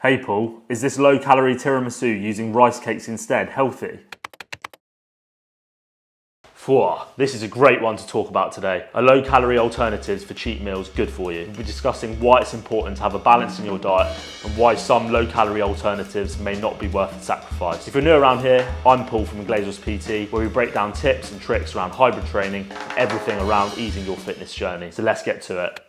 Hey Paul, is this low-calorie tiramisu using rice cakes instead healthy? This is a great one to talk about today. A low-calorie alternatives for cheat meals good for you. We'll be discussing why it's important to have a balance in your diet and why some low-calorie alternatives may not be worth the sacrifice. If you're new around here, I'm Paul from Glazers PT, where we break down tips and tricks around hybrid training and everything around easing your fitness journey. So let's get to it.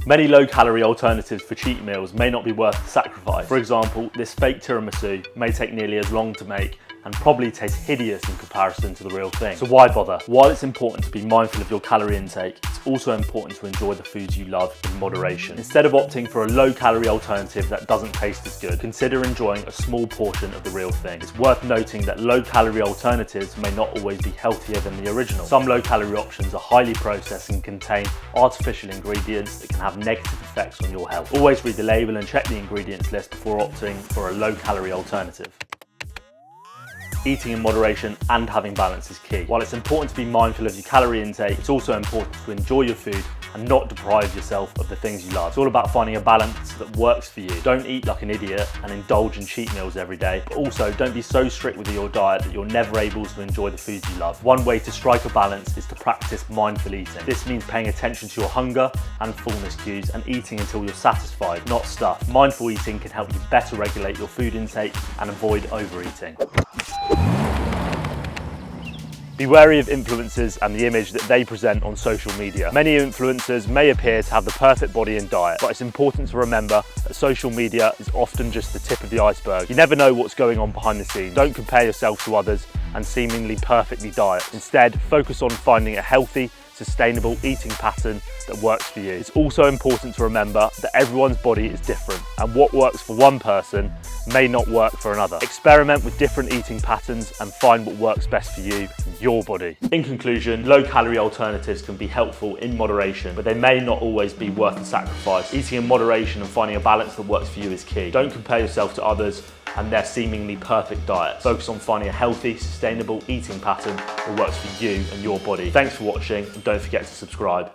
Many low-calorie alternatives for cheat meals may not be worth the sacrifice. For example, this fake tiramisu may take nearly as long to make and probably taste hideous in comparison to the real thing. So why bother? While it's important to be mindful of your calorie intake, it's also important to enjoy the foods you love in moderation. Instead of opting for a low-calorie alternative that doesn't taste as good, consider enjoying a small portion of the real thing. It's worth noting that low-calorie alternatives may not always be healthier than the original. Some low-calorie options are highly processed and contain artificial ingredients that can have negative effects on your health. Always read the label and check the ingredients list before opting for a low-calorie alternative. Eating in moderation and having balance is key. While it's important to be mindful of your calorie intake, it's also important to enjoy your food and not deprive yourself of the things you love. It's all about finding a balance that works for you. Don't eat like an idiot and indulge in cheat meals every day, but also don't be so strict with your diet that you're never able to enjoy the foods you love. One way to strike a balance is to practice mindful eating. This means paying attention to your hunger and fullness cues and eating until you're satisfied, not stuffed. Mindful eating can help you better regulate your food intake and avoid overeating. Be wary of influencers and the image that they present on social media. Many influencers may appear to have the perfect body and diet, but it's important to remember that social media is often just the tip of the iceberg. You never know what's going on behind the scenes. Don't compare yourself to others and seemingly perfectly diet. Instead, focus on finding a healthy, sustainable eating pattern that works for you. It's also important to remember that everyone's body is different and what works for one person may not work for another. Experiment with different eating patterns and find what works best for you and your body. In conclusion, low-calorie alternatives can be helpful in moderation, but they may not always be worth the sacrifice. Eating in moderation and finding a balance that works for you is key. Don't compare yourself to others and their seemingly perfect diet. Focus on finding a healthy, sustainable eating pattern that works for you and your body. Thanks for watching and don't forget to subscribe.